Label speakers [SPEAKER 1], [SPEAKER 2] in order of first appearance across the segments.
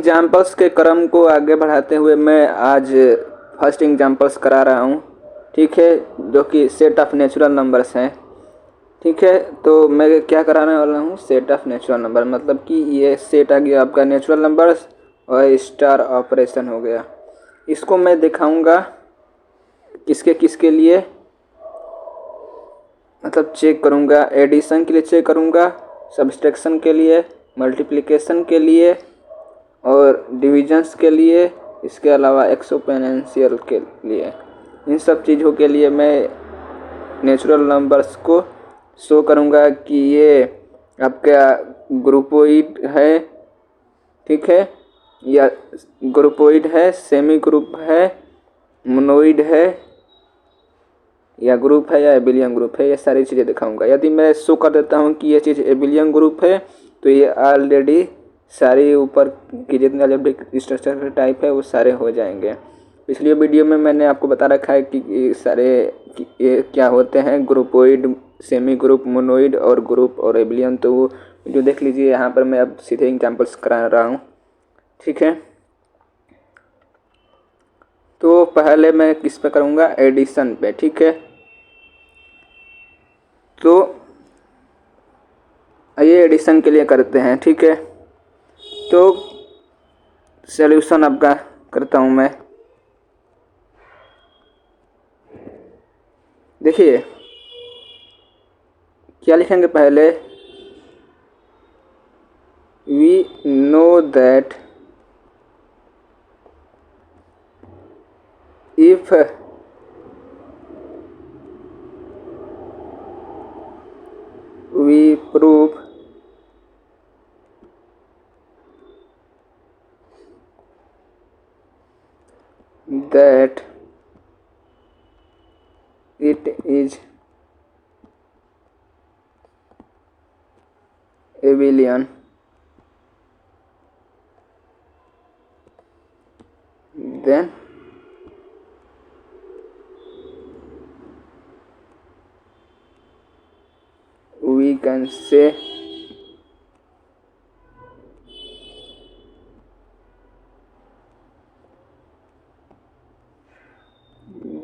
[SPEAKER 1] Examples के क्रम को आगे बढ़ाते हुए मैं आज फर्स्ट एग्जाम्पल्स करा रहा हूँ, ठीक है, जो कि सेट ऑफ नेचुरल नंबर्स हैं। ठीक है, तो मैं क्या कराने वाला हूँ, सेट ऑफ नेचुरल नंबर, मतलब कि ये सेट आ गया आपका नेचुरल नंबर्स और स्टार ऑपरेशन हो गया। इसको मैं दिखाऊंगा किसके किसके लिए, मतलब चेक करूंगा, एडिशन के लिए चेक करूंगा, सब्सट्रैक्शन के लिए, मल्टीप्लिकेशन के लिए और डिविजन्स के लिए, इसके अलावा एक्सपोनेंशियल के लिए। इन सब चीज़ों के लिए मैं नेचुरल नंबर्स को शो करूंगा कि ये आपका ग्रुपोइड है, ठीक है, या ग्रुपोइड है, सेमी ग्रुप है, मोनोइड है, या ग्रुप है, या एबिलियन ग्रुप है। ये सारी चीज़ें दिखाऊंगा। यदि मैं शो कर देता हूँ कि ये चीज़ एबिलियन ग्रुप है तो ये ऑलरेडी सारी ऊपर की जितने अलजेब्रिक स्ट्रक्चर टाइप है वो सारे हो जाएंगे। पिछली वीडियो में मैंने आपको बता रखा है कि ये सारे ये क्या होते हैं, ग्रुपोइड, सेमी ग्रुप, मोनोइड और ग्रुप और एबिलियन। तो वो वीडियो देख लीजिए। यहाँ पर मैं अब सीधे एग्जाम्पल्स करा रहा हूँ, ठीक है। तो पहले मैं किस पे करूँगा, एडिशन पे, ठीक है। तो ये एडिशन के लिए करते हैं, ठीक है। तो सॉल्यूशन आपका करता हूँ मैं। देखिए क्या लिखेंगे पहले, we know that if we prove that it is abelian, then we can say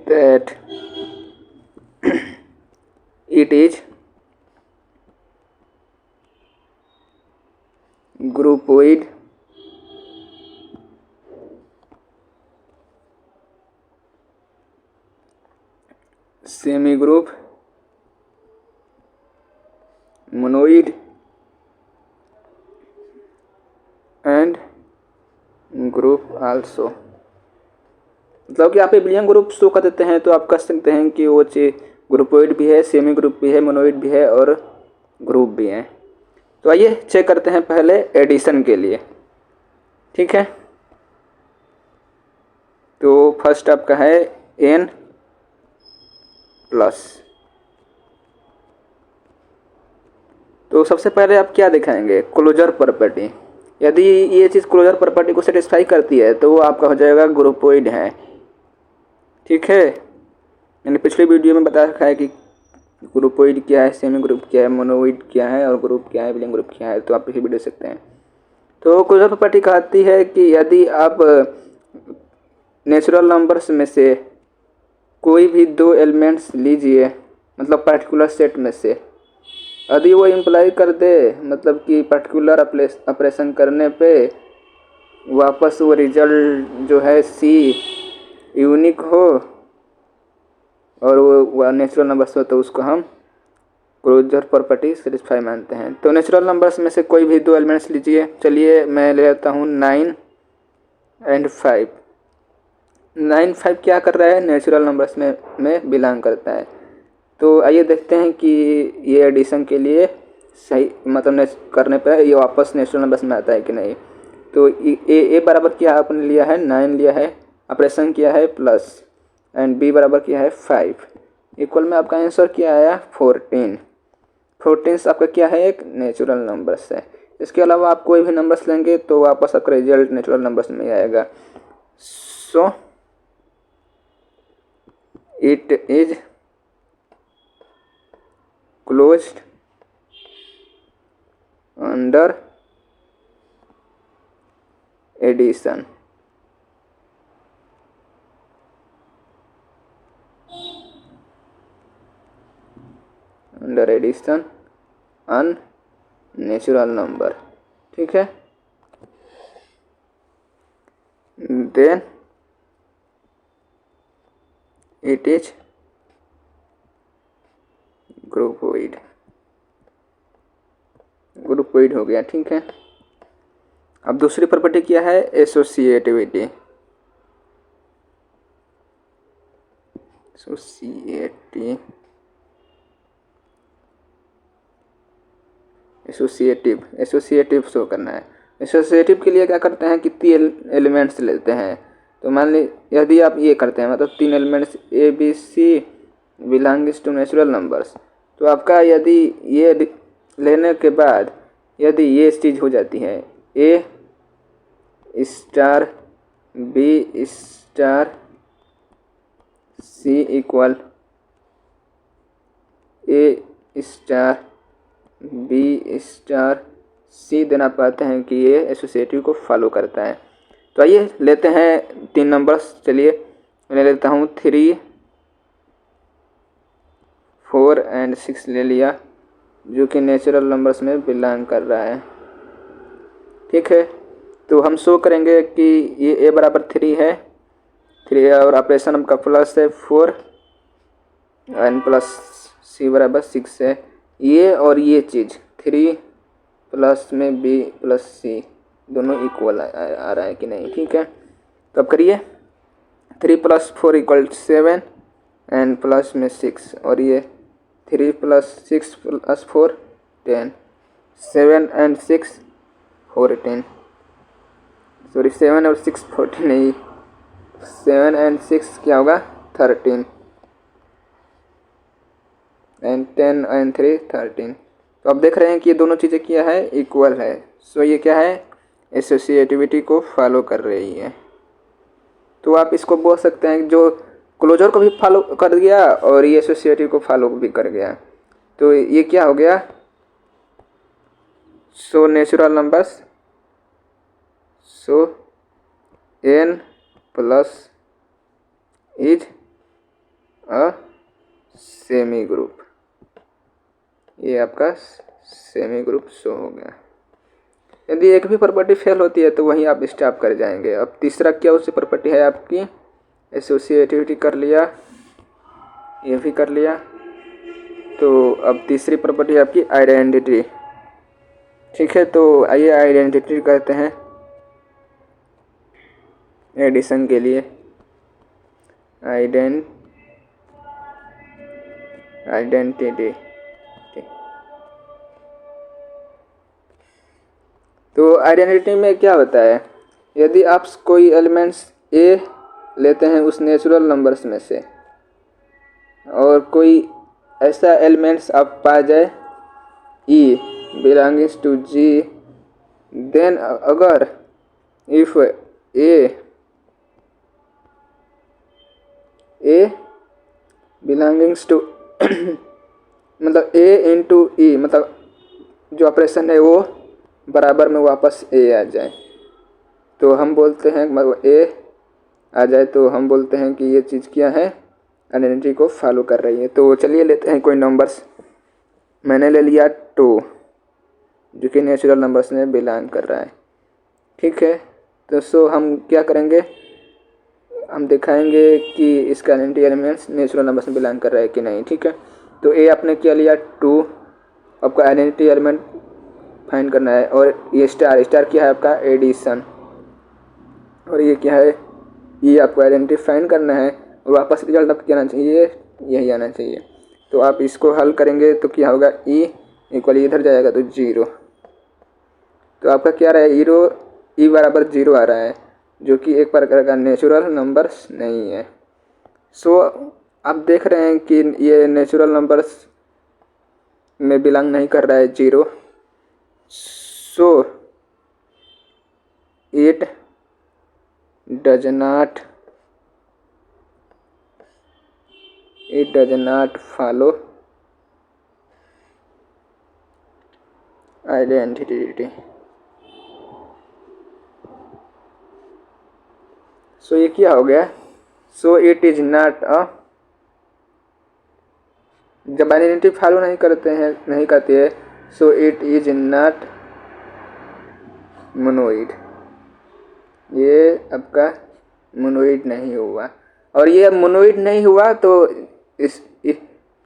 [SPEAKER 1] that it is groupoid semigroup monoid and group also। मतलब कि आप एबिलियन ग्रुप शो कर देते हैं तो आप कह सकते हैं कि वो चीज ग्रुपोइड भी है, सेमी ग्रुप भी है, मोनोइड भी है और ग्रुप भी है। तो आइए चेक करते हैं पहले एडिशन के लिए, ठीक है। तो फर्स्ट आपका है n प्लस। तो सबसे पहले आप क्या दिखाएंगे, क्लोजर प्रॉपर्टी। यदि ये चीज़ क्लोजर प्रॉपर्टी को सेटिस्फाई करती है तो वो आपका हो जाएगा ग्रुपोइड है, ठीक है। मैंने पिछले वीडियो में बता रखा है कि ग्रुपोइड क्या है, सेमी ग्रुप क्या है, मोनोइड क्या है और ग्रुप क्या है, एबिलियन ग्रुप क्या है। तो आप पिछली वीडियो देख सकते हैं। तो क्लोजर प्रॉपर्टी कहती है कि यदि आप नेचुरल नंबर्स में से कोई भी दो एलिमेंट्स लीजिए, मतलब पर्टिकुलर सेट में से, यदि वो इम्प्लाई कर दे, मतलब कि पर्टिकुलर ऑपरेशन करने पे वापस वो रिजल्ट जो है सी यूनिक हो और वो नेचुरल नंबर्स हो, तो उसको हम क्लोजर प्रॉपर्टी सेटिस्फाई मानते हैं। तो नेचुरल नंबर्स में से कोई भी दो एलिमेंट्स लीजिए। चलिए मैं ले लेता हूँ 9 और 5। 9, 5 क्या कर रहा है, नेचुरल नंबर्स में बिलोंग करता है। तो आइए देखते हैं कि ये एडिशन के लिए सही, मतलब करने पर ये वापस नेचुरल नंबर्स में आता है कि नहीं। तो ए बराबर क्या आपने लिया है, 9 लिया है, ऑपरेशन किया है प्लस, एंड बी बराबर किया है 5, इक्वल में आपका आंसर क्या आया 14। 14 आपका क्या है, एक नेचुरल नंबर्स है। इसके अलावा आप कोई भी नंबर्स लेंगे तो वापस आपका रिजल्ट नेचुरल नंबर्स में आएगा। So it is closed under addition. Under addition on natural number, ठीक है। Then it is groupoid, groupoid हो गया, ठीक है। अब दूसरी प्रॉपर्टी क्या है, एसोसिएटिविटी। एसोसिएटिव शो करना है। एसोसिएटिव के लिए क्या करते हैं कि 3 एलिमेंट्स लेते हैं। तो मान ली यदि आप ये करते हैं, मतलब 3 elements A B C belongs to natural numbers, तो आपका यदि ये लेने के बाद यदि ये चीज़ हो जाती है, ए star B star c equal ए स्टार बी स्टार सी, देना पाते हैं कि ये एसोसिएटिव को फॉलो करता है। तो आइए लेते हैं 3 नंबर्स। चलिए मैं लेता हूँ 3, 4 एंड 6 ले लिया, जो कि नेचुरल नंबर्स में बिलोंग कर रहा है, ठीक है। तो हम शो करेंगे कि ये ए बराबर 3 है, 3 और ऑपरेशन आपका प्लस है 4 एंड प्लस सी बराबर 6 है। ये और ये चीज़ 3 प्लस में बी प्लस सी दोनों इक्वल आ रहा है कि नहीं, ठीक है। तो अब करिए 3 + 4 = 7 एंड प्लस में 6, और ये 3 + 6 + 4 10, 7 एंड 6 14, सॉरी 7 और 6 14 नहीं, 7 एंड 6 क्या होगा 13 एंड 10 एंड 3 13। तो अब देख रहे हैं कि ये दोनों चीज़ें क्या है, इक्वल है। सो ये क्या है, एसोसिएटिविटी को फॉलो कर रही है। तो आप इसको बोल सकते हैं जो क्लोजर को भी फॉलो कर गया और ये एसोसिएटिव को फॉलो भी कर गया। तो ये क्या हो गया, so natural numbers, so n plus is a semi group, ये आपका सेमी ग्रुप शो हो गया। यदि एक भी प्रॉपर्टी फेल होती है तो वहीं आप स्टॉप कर जाएंगे। अब तीसरा क्या उसी प्रॉपर्टी है आपकी, एसोसिएटिविटी कर लिया, ये भी कर लिया। तो अब तीसरी प्रॉपर्टी है आपकी आइडेंटिटी, ठीक है। तो आइए आइडेंटिटी करते हैं एडिशन के लिए। आइडेंटिटी, तो आइडेंटिटी में क्या होता है, यदि आप कोई एलिमेंट्स ए लेते हैं उस नेचुरल नंबर्स में से, और कोई ऐसा एलिमेंट्स आप पा जाए ई बिलोंगिंग्स टू जी, देन अगर इफ ए बिलोंगिंग्स टू मतलब ए इंटू ई, मतलब जो ऑपरेशन है वो बराबर में वापस ए आ जाए, तो हम बोलते हैं, मतलब ए आ जाए तो हम बोलते हैं कि ये चीज़ क्या है, आइडेंटिटी को फॉलो कर रही है। तो चलिए लेते हैं कोई नंबर्स। मैंने ले लिया 2, जो कि नेचुरल नंबर्स में बिलोंग कर रहा है, ठीक है। तो सो हम क्या करेंगे, हम दिखाएंगे कि इसका आइडेंटिटी एलिमेंट्स नेचुरल नंबर्स में बिलोंग कर रहा है कि नहीं, ठीक है। तो ए आपने क्या लिया 2, आपका आइडेंटिटी एलिमेंट फाइंड करना है, और ये स्टार क्या है आपका एडिशन, और ये क्या है, ये आपको आइडेंटिटी फाइंड करना है, और वापस रिजल्ट आपको क्या आना चाहिए, यही आना चाहिए। तो आप इसको हल करेंगे तो क्या होगा, ई इक्वल इधर जाएगा तो 0, तो आपका क्या रहा है, ई बराबर 0 आ रहा है, जो कि एक प्रकार का नेचुरल नंबर्स नहीं है। सो आप देख रहे हैं कि ये नेचुरल नंबर्स में बिलोंग नहीं कर रहा है 0, so it does not follow identity. So ये क्या हो गया, so it is not a, जब आइडेंटिटी फॉलो नहीं करती है, so it is not monoid, ये आपका मोनोइड नहीं हुआ। और ये मोनोइड नहीं हुआ तो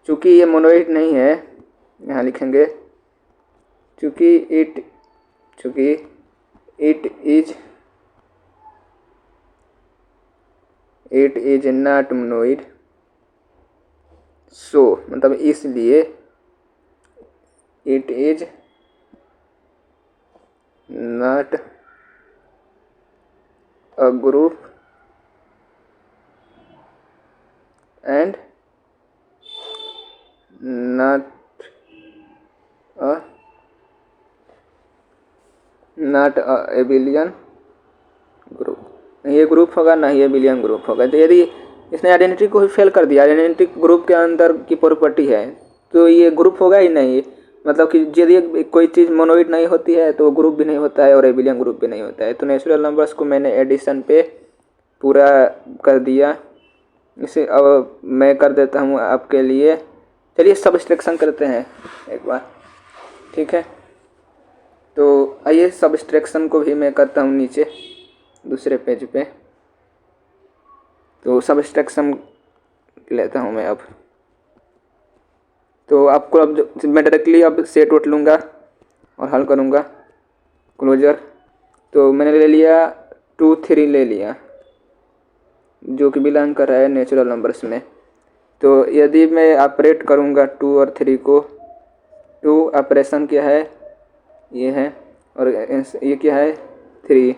[SPEAKER 1] चूँकि ये मोनोइड नहीं है, यहाँ लिखेंगे चूँकि इट इज नॉट मोनोइड, सो मतलब इसलिए it is not a group and not a abelian group. नहीं ये ग्रुप होगा, ना ही एबिलियन ग्रुप होगा। तो यदि इसने आइडेंटिटी को ही फेल कर दिया, आइडेंटिटी ग्रुप के अंदर की प्रॉपर्टी है, तो ये ग्रुप होगा ही नहीं। मतलब कि यदि कोई चीज़ मोनोइड नहीं होती है तो ग्रुप भी नहीं होता है और एबिलियन ग्रुप भी नहीं होता है। तो नेचुरल नंबर्स को मैंने एडिशन पे पूरा कर दिया। इसे अब मैं कर देता हूँ आपके लिए। चलिए सब्सट्रैक्शन करते हैं एक बार, ठीक है। तो आइए सब्सट्रैक्शन को भी मैं करता हूँ नीचे दूसरे पेज पे। तो सब्सट्रैक्शन लेता हूँ मैं अब। तो आपको अब मैं डायरेक्टली अब सेट उठ लूँगा और हल करूँगा क्लोजर। तो मैंने ले लिया 2 3 ले लिया, जो कि बिलोंग कर रहा है नेचुरल नंबर्स में। तो यदि मैं ऑपरेट करूँगा 2 और 3 को, 2 ऑपरेशन क्या है, ये है, और ये क्या है 3,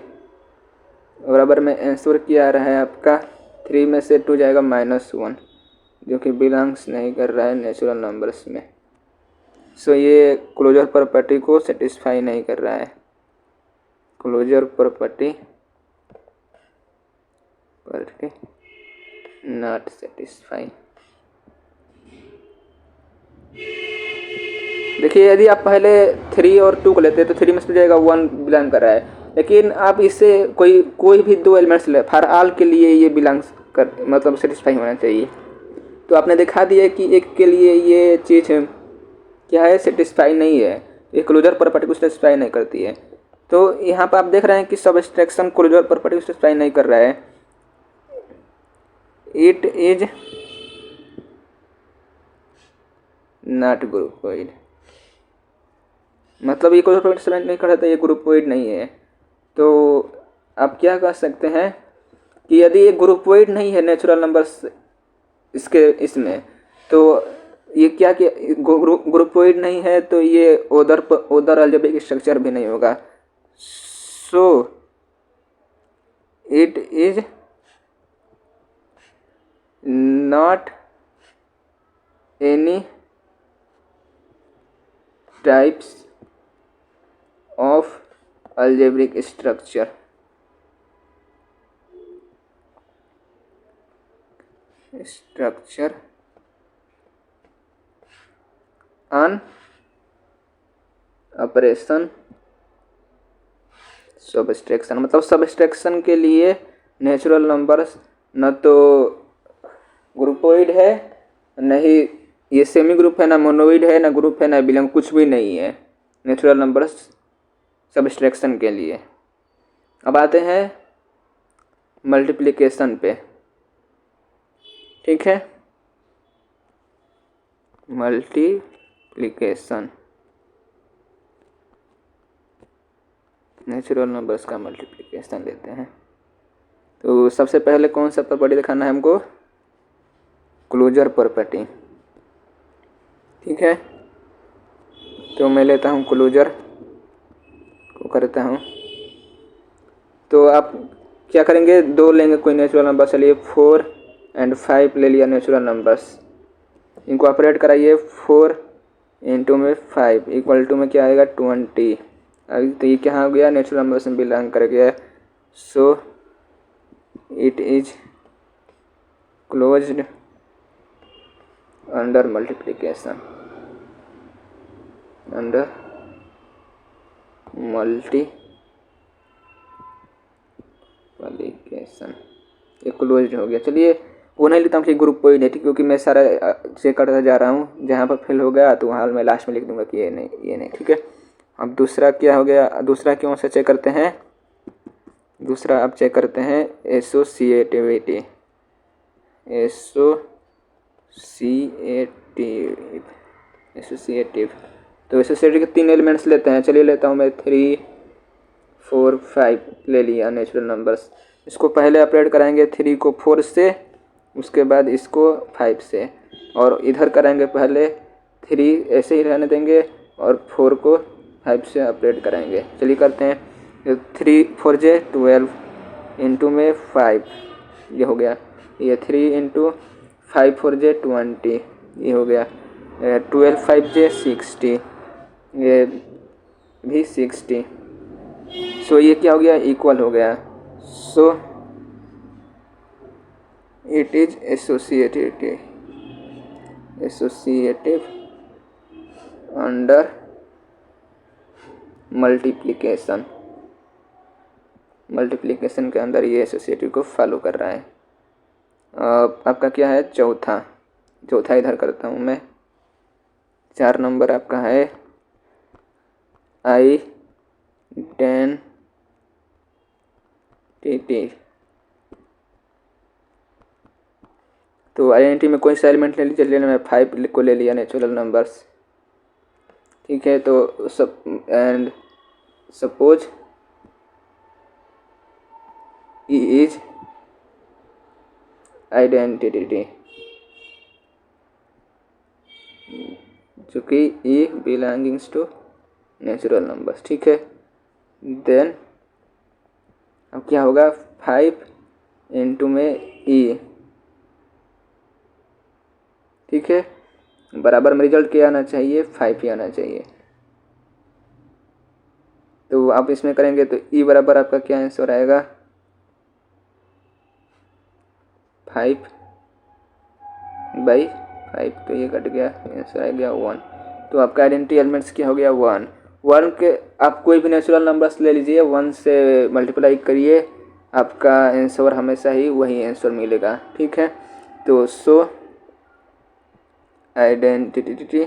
[SPEAKER 1] बराबर में आंसर क्या आ रहा है आपका 3 में से 2 जाएगा -1, जो कि बिलोंग्स नहीं कर रहा है नेचुरल नंबर्स में। सो ये क्लोजर प्रॉपर्टी को सेटिस्फाई नहीं कर रहा है, क्लोजर प्रॉपर्टी नॉट सेटिस्फाई। देखिए यदि आप पहले 3 और 2 को लेते हैं तो 3 में से जाएगा 1 बिलोंग कर रहा है, लेकिन आप इससे कोई भी 2 एलिमेंट्स ले, फॉर ऑल के लिए ये बिलोंग्स कर मतलब सेटिस्फाई होना चाहिए। तो आपने दिखा दिया कि एक के लिए ये चीज़ क्या है, सेटिस्फाई नहीं है, ये क्लोजर प्रॉपर्टी को सेटिस्फाई नहीं करती है। तो यहाँ पर आप देख रहे हैं कि सब्सट्रैक्शन क्लोजर प्रॉपर्टी को सेटिस्फाई नहीं कर रहा है। इट इज नॉट ग्रुपोइड, मतलब ये क्लोजर प्रॉपर्टी सेटिस्फाई नहीं कर रहा था, ये ग्रुपोइड नहीं है। तो आप क्या कह सकते हैं कि यदि ये ग्रुपोइड नहीं है नेचुरल नंबर्स इसमें, तो ये क्या कि ग्रुपोइड नहीं है तो ये ओदर अलजेब्रिक स्ट्रक्चर भी नहीं होगा। सो it is not any types of algebraic structure, on operation subtraction. मतलब सब्सट्रैक्शन के लिए नेचुरल नंबर्स न तो ग्रुपोइड है, न ही ये सेमी ग्रुप है, ना मोनोइड है, ना ग्रुप है, ना बिलोंग, कुछ भी नहीं है नेचुरल नंबर्स सब्सट्रैक्शन के लिए। अब आते हैं मल्टीप्लिकेशन पे, ठीक है। मल्टीप्लिकेशन, नेचुरल नंबर्स का मल्टीप्लिकेशन लेते हैं। तो सबसे पहले कौन सा प्रॉपर्टी दिखाना है हमको, क्लोजर प्रॉपर्टी, ठीक है। तो मैं लेता हूँ क्लोजर को करता हूँ। तो आप क्या करेंगे, 2 लेंगे कोई नेचुरल नंबर, चलिए 4 और 5 ले लिया नेचुरल नंबर्स, इनको ऑपरेट कराइए। 4 इंटू में 5 इक्वल टू में क्या आएगा 20। अभी तो ये क्या हो गया, नेचुरल नंबर्स में बिलोंग कर गया। So it is closed under multiplication, under multiplication. Close हो गया। चलिए वो नहीं लेता हूँ कि ग्रुप कोई नहीं, क्योंकि मैं सारा चेक करता जा रहा हूँ, जहाँ पर फेल हो गया तो वहाँ मैं लास्ट में लिख दूँगा कि ये नहीं, ठीक है। अब दूसरा क्या हो गया, दूसरा क्यों से चेक करते हैं, दूसरा अब चेक करते हैं एसोसिएटिविटी, एसोसिएटिव। तो एसोसिएटिव के 3 एलिमेंट्स लेते हैं। चलिए लेता हूँ मैं 3, 4, 5 ले लिया नेचुरल नंबर्स। इसको पहले ऑपरेट कराएंगे 3 को 4 से, उसके बाद इसको 5 से, और इधर कराएंगे पहले 3 ऐसे ही रहने देंगे और 4 को 5 से ऑपरेट कराएंगे। चलिए करते हैं। 3 4 जे 12 इंटू में 5, ये हो गया। ये 3 इंटू 5 4 जे 20, ये हो गया। 12 5 जे 60, ये भी 60। सो ये क्या हो गया, इक्वल हो गया। So it is associative under multiplication के अंदर ये एसोसिएटिव को फॉलो कर रहा है। आपका क्या है, चौथा इधर करता हूँ मैं। 4 नंबर आपका है आइडेंटिटी। तो आइडेंटिटी में कोई सा एलिमेंट ले लीजिए, लेने में 5 को ले लिया नेचुरल नंबर्स, ठीक है। तो and suppose E is identity, जो कि ई बिलोंगिंग्स टू नेचुरल नंबर्स, ठीक है। देन अब क्या होगा, 5 इंटू में ई, ठीक है। बराबर में रिजल्ट क्या आना चाहिए, 5 ही आना चाहिए। तो आप इसमें करेंगे तो ई बराबर आपका क्या आंसर आएगा, 5/5, तो ये कट गया, आंसर आ गया 1। तो आपका आइडेंटिटी एलिमेंट्स क्या हो गया, 1 के आप कोई भी नेचुरल नंबर्स ले लीजिए, 1 से मल्टीप्लाई करिए, आपका आंसर हमेशा ही वही आंसर मिलेगा, ठीक है। तो सो आइडेंटिटी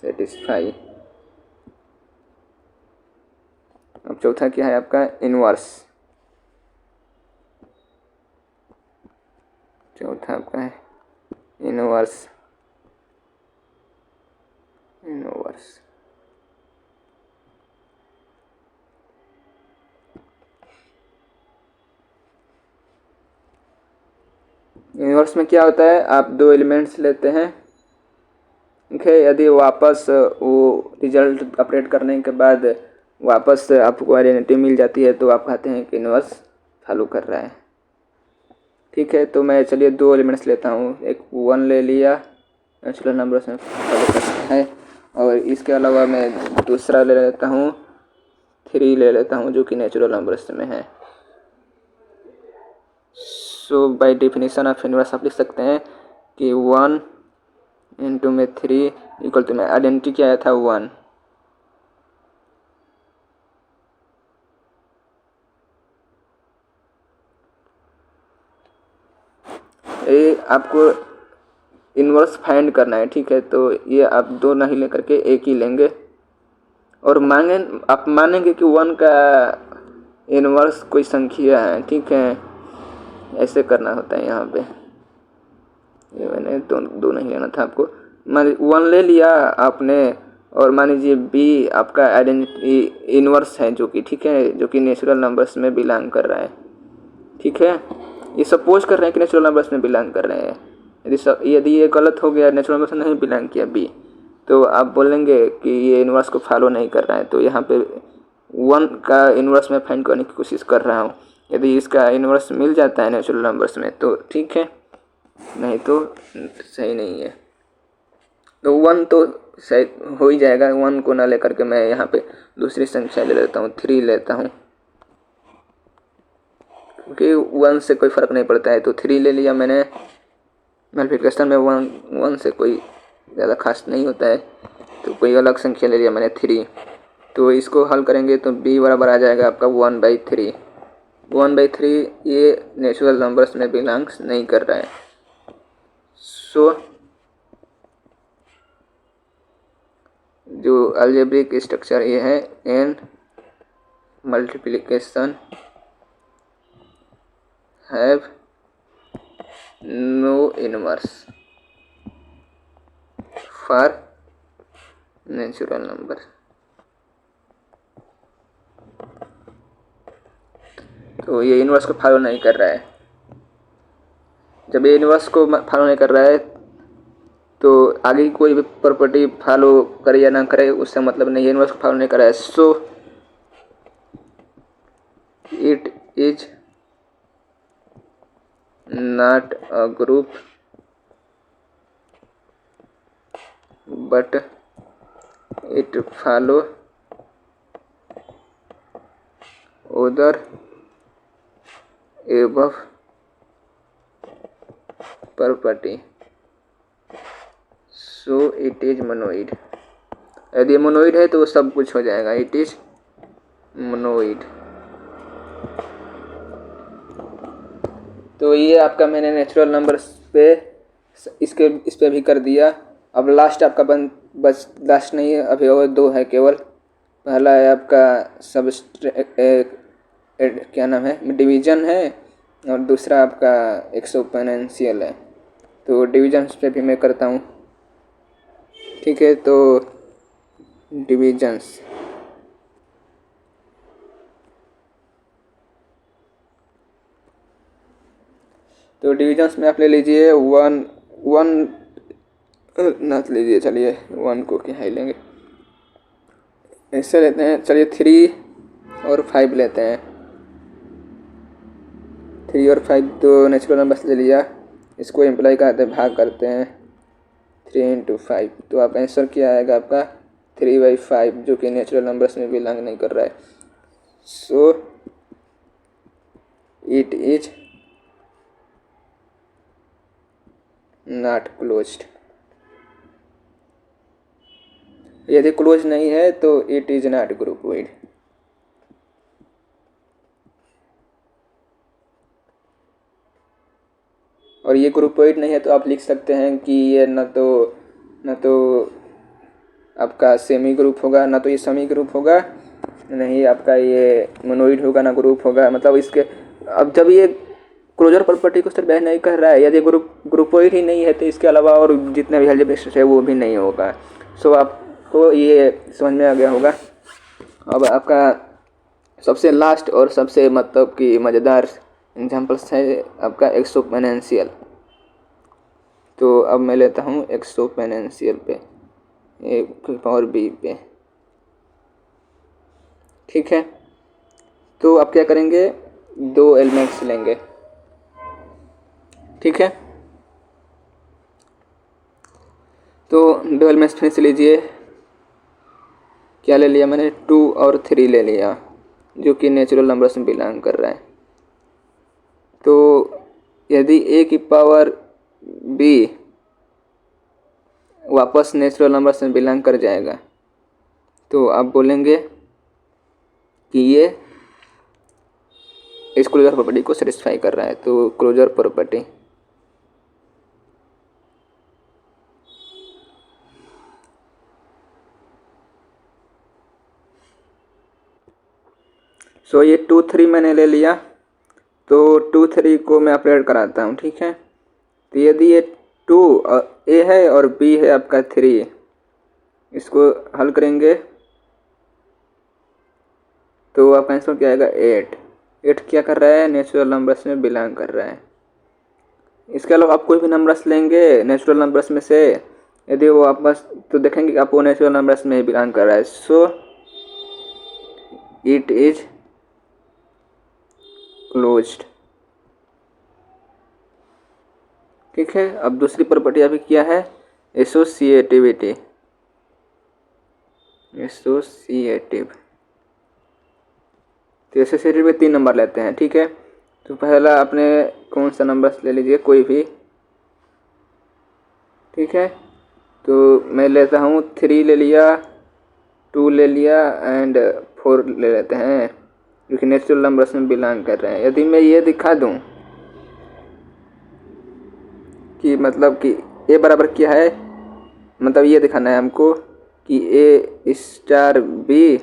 [SPEAKER 1] सेटिस्फाई। अब चौथा क्या है आपका, इनवर्स। चौथा आपका है इनवर्स। इनवर्स में क्या होता है, आप 2 एलिमेंट्स लेते हैं, ठीक है। यदि वापस वो रिजल्ट ऑपरेट करने के बाद वापस आपको आइडेंटिटी मिल जाती है तो आप कहते हैं कि इनवर्स फॉलो कर रहा है, ठीक है। तो मैं चलिए 2 एलिमेंट्स लेता हूँ, एक 1 ले लिया, नेचुरल नंबर्स में फॉलो करता है, और इसके अलावा मैं दूसरा ले लेता हूँ, 3 ले लेता हूँ, जो कि नेचुरल नंबर्स में है। सो बाय डेफिनेशन ऑफ इनवर्स आप लिख सकते हैं कि 1 इंटू में 3 इक्वल टू, में आइडेंटिटी क्या आया था, 1। ये आपको इनवर्स फाइंड करना है, ठीक है। तो ये आप 2 नहीं लेकर के 1 ही लेंगे, और आप मानेंगे कि 1 का इनवर्स कोई संख्या है, ठीक है। ऐसे करना होता है यहाँ पे, ये मैंने 2 नहीं लेना था आपको। मान 1 ले लिया आपने, और मान लीजिए बी आपका आइडेंटिटी इनवर्स है, जो कि ठीक है, जो कि नेचुरल नंबर्स में बिलोंग कर रहा है, ठीक है। ये सपोज कर रहे हैं कि नेचुरल नंबर्स में बिलोंग कर रहे हैं। यदि ये गलत हो गया, नेचुरल नंबर्स में नहीं बिलोंग किया बी, तो आप बोलेंगे कि ये इनवर्स को फॉलो नहीं कर रहा है। तो यहाँ पे 1 का इनवर्स में फाइंड करने की कोशिश कर रहा हूँ। यदि इसका इनवर्स मिल जाता है नेचुरल नंबर्स में तो ठीक है, नहीं तो सही नहीं है। तो 1 तो सही हो ही जाएगा। 1 को ना लेकर के मैं यहाँ पे दूसरी संख्या ले लेता हूँ, 3 लेता हूँ, क्योंकि 1 से कोई फ़र्क नहीं पड़ता है। तो 3 ले लिया मैंने। मल्टीप्लिकेशन में 1 से कोई ज़्यादा खास नहीं होता है, तो कोई अलग संख्या ले लिया मैंने 3। तो इसको हल करेंगे तो b बराबर आ जाएगा आपका 1/3। 1/3 ये नेचुरल नंबर्स में बिलोंग्स नहीं कर रहा है। सो जो अलजेब्रिक स्ट्रक्चर ये है n multiplication have no inverse for natural number. तो ये इनवर्स को फॉलो नहीं कर रहा है। जब ये इनवर्स को फॉलो नहीं कर रहा है तो आगे कोई भी प्रॉपर्टी फॉलो करे या ना करे उससे मतलब नहीं है, इनवर्स को फॉलो नहीं कर रहा है। So it is not a group but it follow other above property, so it is monoid। यदि मोनोइड है तो सब कुछ हो जाएगा, इट इज मोनोइड। तो ये आपका मैंने नेचुरल नंबर्स पे इस पे भी कर दिया। अब लास्ट आपका बस लास्ट नहीं है, अभी और दो है केवल। पहला है आपका क्या नाम है, डिवीजन है, और दूसरा आपका एक्सपोनेंशियल है। तो डिवीजन्स पे भी मैं करता हूँ, ठीक है। तो डिवीजन्स, तो डिवीजन्स में आप ले लीजिए वन ना लीजिए, चलिए 1 को क्या ही लेंगे, ऐसे लेते हैं। चलिए 3 और 5 लेते हैं। 3 और 5 तो नेचुरल नंबर्स ले लिया, इसको एम्प्लाई करते हैं, भाग करते हैं 3 × 5। तो आप आंसर क्या आएगा आपका 3/5, जो कि नेचुरल नंबर्स में बिलोंग नहीं कर रहा है। So it is not closed. यदि क्लोज नहीं है तो इट इज नॉट ग्रुपोइड। और ये ग्रुपोइड नहीं है तो आप लिख सकते हैं कि ये न तो आपका सेमी ग्रुप होगा, ना तो ये सेमी ग्रुप होगा, नहीं आपका ये मोनोइड होगा, ना ग्रुप होगा। मतलब इसके अब जब ये क्लोजर प्रॉपर्टी को सर्वे नहीं कर रहा है, यदि ग्रुपोइड ही नहीं है तो इसके अलावा और जितने भी अलजेब्रिक है वो भी नहीं होगा। सो आपको ये समझ में आ गया होगा। अब आपका सबसे लास्ट और सबसे मतलब कि मज़ेदार एग्जाम्पल्स है आपका एक्सपोनेंशियल। तो अब मैं लेता हूँ एक्सपोनेंशियल पे और बी पे, ठीक है। तो आप क्या करेंगे, 2 एलिमेंट्स लेंगे, ठीक है। तो 2 एलिमेंट्स फिर से लीजिए। क्या ले लिया मैंने, 2 और 3 ले लिया, जो कि नेचुरल नंबर्स में बिलोंग कर रहा है। तो यदि a की पावर b वापस नेचुरल नंबर्स में बिलोंग कर जाएगा तो आप बोलेंगे कि ये इस क्लोजर प्रॉपर्टी को सेटिस्फाई कर रहा है। तो क्लोजर प्रॉपर्टी, सो ये 2, 3 मैंने ले लिया। तो 2, 3 को मैं अपडेट कराता हूँ, ठीक है। तो यदि ये 2 a है और b है आपका 3, इसको हल करेंगे तो आपका आंसर क्या आएगा 8 क्या कर रहा है, नेचुरल नंबर्स में बिलोंग कर रहा है। इसके अलावा आप कोई भी नंबर्स लेंगे नेचुरल नंबर्स में से, यदि वो आपस तो देखेंगे कि आप वो नेचुरल नंबर्स में ही बिलोंग कर रहा है। सो इट इज क्लोज्ड, ठीक है। अब दूसरी प्रॉपर्टी अभी क्या है, एसोसिएटिविटी। तो एसोसिएटिव में 3 नंबर लेते हैं, ठीक है। तो पहला आपने कौन सा नंबर ले लीजिए, कोई भी, ठीक है। तो मैं लेता हूँ 3 ले लिया, 2 ले लिया एंड 4 ले लेते हैं जो कि नेचुरल नंबर्स में बिलोंग कर रहे हैं। यदि मैं ये दिखा दूं कि मतलब कि ए बराबर क्या है, मतलब ये दिखाना है हमको कि ए स्टार बी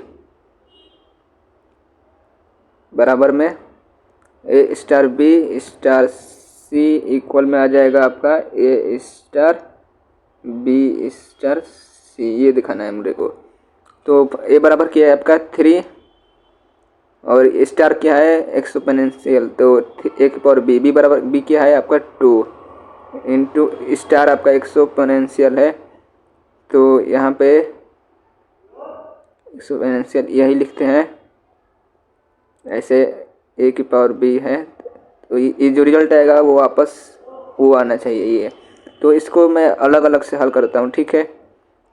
[SPEAKER 1] बराबर में ए star B star c equal में आ जाएगा आपका ए स्टार बी स्टार सी, ये दिखाना है मुझे को। तो ए बराबर क्या है आपका 3 और स्टार क्या है एक्सपोनेंशियल, तो ए की पावर बी, बी बराबर बी क्या है आपका 2 इंटू स्टार आपका एक्सपोनेंशियल है, तो यहाँ पे एक्सपोनेंशियल यही लिखते हैं ऐसे, ए की पावर बी है, तो ये जो रिजल्ट आएगा वो वापस वो आना चाहिए ये। तो इसको मैं अलग अलग से हल करता हूँ, ठीक है।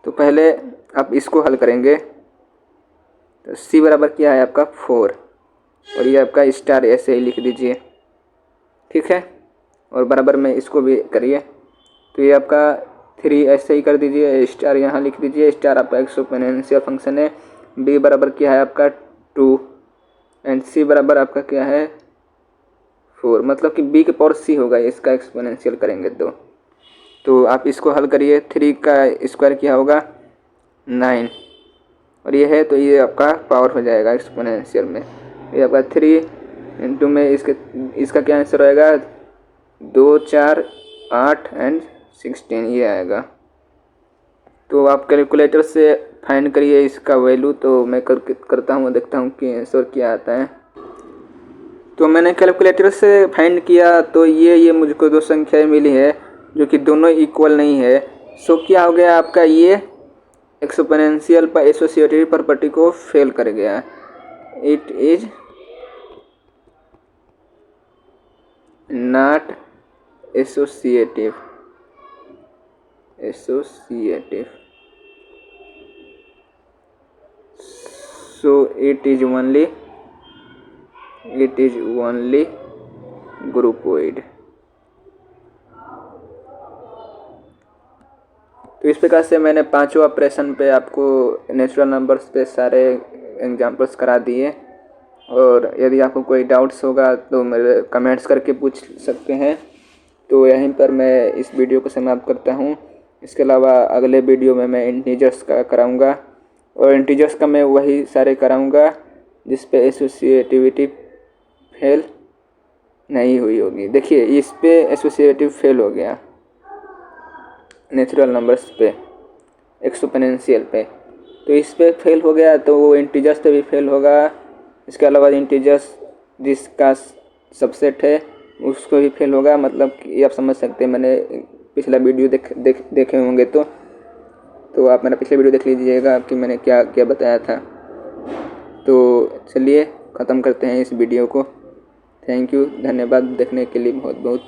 [SPEAKER 1] तो पहले आप इसको हल करेंगे, तो सी बराबर क्या है आपका 4 और ये आपका स्टार ऐसे ही लिख दीजिए, ठीक है। और बराबर में इसको भी करिए, तो ये आपका 3 ऐसे ही कर दीजिए, स्टार यहाँ लिख दीजिए, स्टार आपका एक्सपोनेंशियल फंक्शन है। बी बराबर क्या है आपका 2 एंड सी बराबर आपका क्या है 4, मतलब कि बी के पावर सी होगा, इसका एक्सपोनेंशियल करेंगे तो आप इसको हल करिए। 3 का स्क्वायर क्या होगा 9 और ये है, तो ये आपका पावर हो जाएगा एक्सपोनेंशियल में। ये आपका 3 इंटू में इसका क्या आंसर आएगा 2 4 8 एंड 16 ये आएगा। तो आप कैलकुलेटर से फाइंड करिए इसका वैल्यू, तो मैं करता हूँ, देखता हूँ कि आंसर क्या आता है। तो मैंने कैलकुलेटर से फाइंड किया, तो ये मुझको 2 संख्याएं मिली है जो कि दोनों इक्वल नहीं है। सो क्या हो गया आपका, ये एक्सपोनेंशियल पर एसोसिएटिव प्रॉपर्टी को फेल कर गया, it is not associative so it is only groupoid. तो इस प्रकार से मैंने 5 ऑपरेशन पे आपको नेचुरल नंबर्स पे सारे एग्जांपल्स करा दिए, और यदि आपको कोई डाउट्स होगा तो मेरे कमेंट्स करके पूछ सकते हैं। तो यहीं पर मैं इस वीडियो को समाप्त करता हूँ। इसके अलावा अगले वीडियो में मैं इंटीजर्स का कराऊंगा, और इंटीजर्स का मैं वही सारे कराऊंगा जिस पे एसोसिएटिविटी फेल नहीं हुई होगी। देखिए इस पे एसोसिएटिव फेल हो गया नेचुरल नंबर्स पे, एक्सपोनेंशियल पे, तो इस पे फेल हो गया, तो वो इंटीजर्स पे भी फेल होगा। इसके अलावा इंटीजर्स जिसका सबसेट है उसको भी फेल होगा, मतलब कि आप समझ सकते हैं। मैंने पिछला वीडियो देखे होंगे तो आप मेरा पिछला वीडियो देख लीजिएगा कि मैंने क्या क्या बताया था। तो चलिए ख़त्म करते हैं इस वीडियो को। थैंक यू, धन्यवाद देखने के लिए बहुत बहुत।